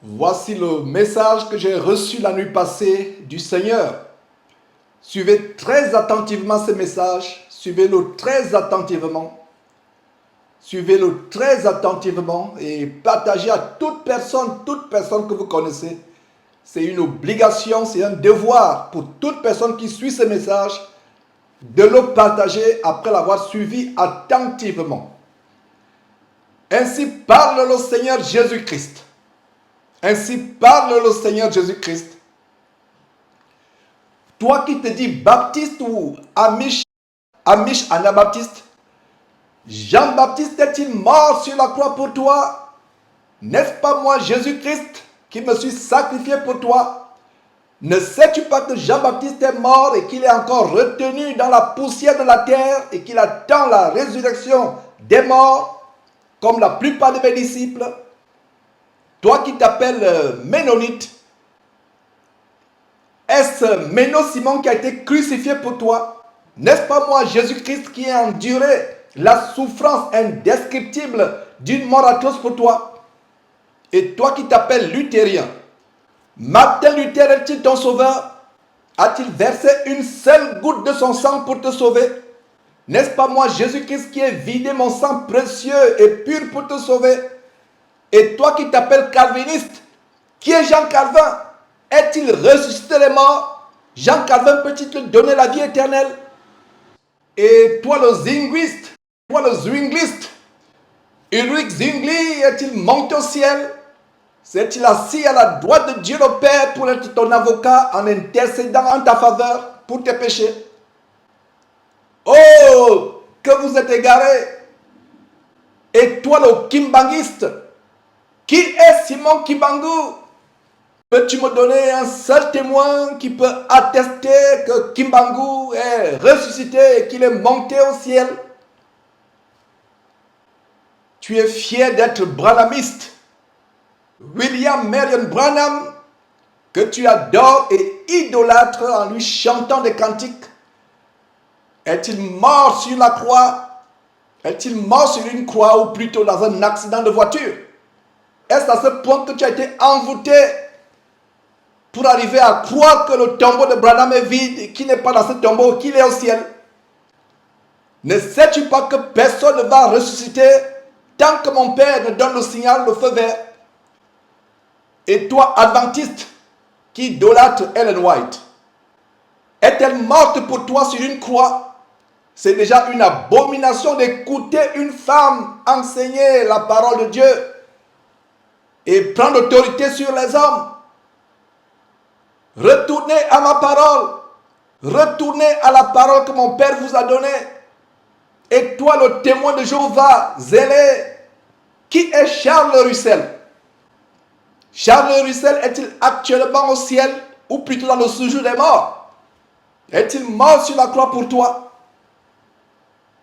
Voici le message que j'ai reçu la nuit passée du Seigneur. Suivez très attentivement ce message. Suivez-le très attentivement. Suivez-le très attentivement et partagez à toute personne que vous connaissez. C'est une obligation, c'est un devoir pour toute personne qui suit ce message de le partager après l'avoir suivi attentivement. Ainsi parle le Seigneur Jésus-Christ. Ainsi parle le Seigneur Jésus-Christ. Toi qui te dis baptiste ou Amish Anabaptiste, Jean-Baptiste est-il mort sur la croix pour toi? N'est-ce pas moi, Jésus-Christ, qui me suis sacrifié pour toi? Ne sais-tu pas que Jean-Baptiste est mort et qu'il est encore retenu dans la poussière de la terre et qu'il attend la résurrection des morts, comme la plupart de mes disciples? Toi qui t'appelles Ménonite, est-ce Méno Simon qui a été crucifié pour toi? N'est-ce pas moi, Jésus-Christ, qui a enduré la souffrance indescriptible d'une mort atroce pour toi? Et toi qui t'appelles luthérien, Martin Luther est-il ton sauveur? A-t-il versé une seule goutte de son sang pour te sauver? N'est-ce pas moi, Jésus-Christ, qui ai vidé mon sang précieux et pur pour te sauver? Et toi qui t'appelles calviniste, qui est Jean Calvin? Est-il ressuscité les morts? Jean Calvin peut-il te donner la vie éternelle? Et toi le zwingliste, Ulrich Zwingli est-il monté au ciel? S'est-il assis à la droite de Dieu le Père pour être ton avocat en intercédant en ta faveur pour tes péchés? Oh, que vous êtes égarés! Et toi le kimbangiste, qui est Simon Kimbangu? Peux-tu me donner un seul témoin qui peut attester que Kimbangu est ressuscité et qu'il est monté au ciel? Tu es fier d'être branhamiste. William Marion Branham, que tu adores et idolâtres en lui chantant des cantiques, est-il mort sur la croix? Est-il mort sur une croix ou plutôt dans un accident de voiture? Est-ce à ce point que tu as été envoûté pour arriver à croire que le tombeau de Branham est vide et qu'il n'est pas dans ce tombeau, qu'il est au ciel? Ne sais-tu pas que personne ne va ressusciter tant que mon Père ne donne le signal, le feu vert? Et toi, adventiste, qui idolâtre Ellen White, est-elle morte pour toi sur une croix? C'est déjà une abomination d'écouter une femme enseigner la parole de Dieu et prendre autorité sur les hommes. Retournez à ma parole. Retournez à la parole que mon Père vous a donnée. Et toi, le témoin de Jéhovah, zélé, qui est Charles Russell? Charles Russell est-il actuellement au ciel ou plutôt dans le séjour des morts? Est-il mort sur la croix pour toi?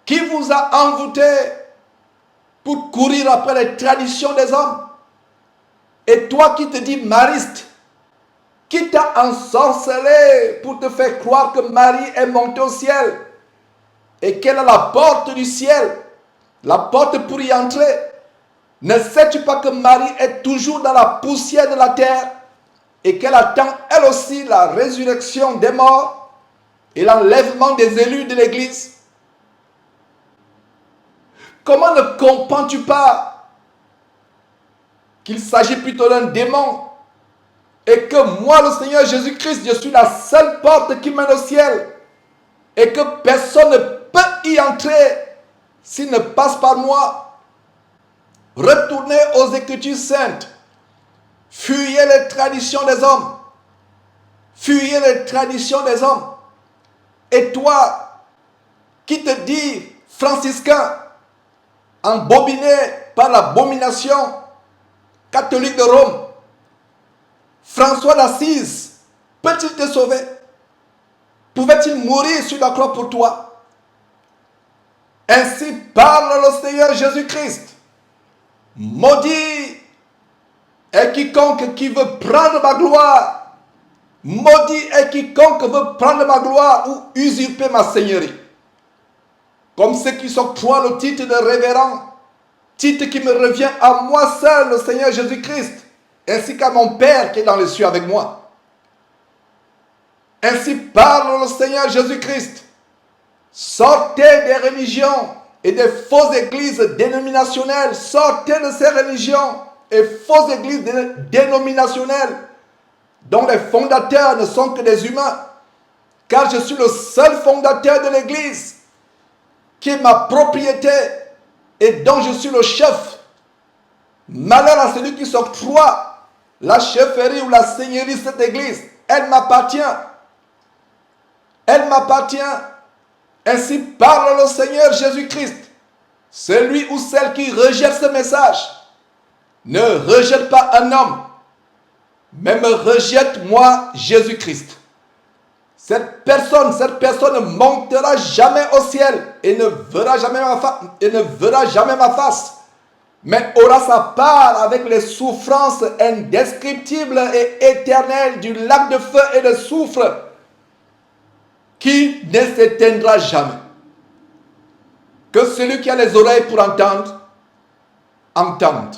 Qui vous a envoûté pour courir après les traditions des hommes? Et toi qui te dis mariste, qui t'a ensorcelé pour te faire croire que Marie est montée au ciel et qu'elle a la porte du ciel, la porte pour y entrer? Ne sais-tu pas que Marie est toujours dans la poussière de la terre et qu'elle attend elle aussi la résurrection des morts et l'enlèvement des élus de l'Église? Comment ne comprends-tu pas qu'il s'agit plutôt d'un démon et que moi, le Seigneur Jésus-Christ, je suis la seule porte qui mène au ciel et que personne ne peut y entrer s'il ne passe par moi? Retournez aux Écritures saintes. Fuyez les traditions des hommes. Fuyez les traditions des hommes. Et toi, qui te dis franciscain, embobiné par l'abomination catholique de Rome, François d'Assise, peut-il te sauver? Pouvait-il mourir sur la croix pour toi? Ainsi parle le Seigneur Jésus-Christ. Maudit est quiconque qui veut prendre ma gloire. Maudit est quiconque veut prendre ma gloire ou usurper ma seigneurie. Comme ceux qui s'octroient le titre de révérend, titre qui me revient à moi seul, le Seigneur Jésus-Christ. ainsi qu'à mon Père qui est dans les cieux avec moi. Ainsi parle le Seigneur Jésus-Christ. Sortez des religions et des fausses églises dénominationnelles. Sortez de ces religions et fausses églises dénominationnelles dont les fondateurs ne sont que des humains. Car je suis le seul fondateur de l'église qui est ma propriété et dont je suis le chef. Malheur à celui qui s'octroie la chefferie ou la seigneurie de cette église. Elle m'appartient. Elle m'appartient. Ainsi parle le Seigneur Jésus-Christ. Celui ou celle qui rejette ce message ne rejette pas un homme, mais me rejette moi, Jésus-Christ. Cette personne ne montera jamais au ciel et ne verra jamais ma face, mais aura sa part avec les souffrances indescriptibles et éternelles du lac de feu et de soufre qui ne s'éteindra jamais. Que celui qui a les oreilles pour entendre, entende.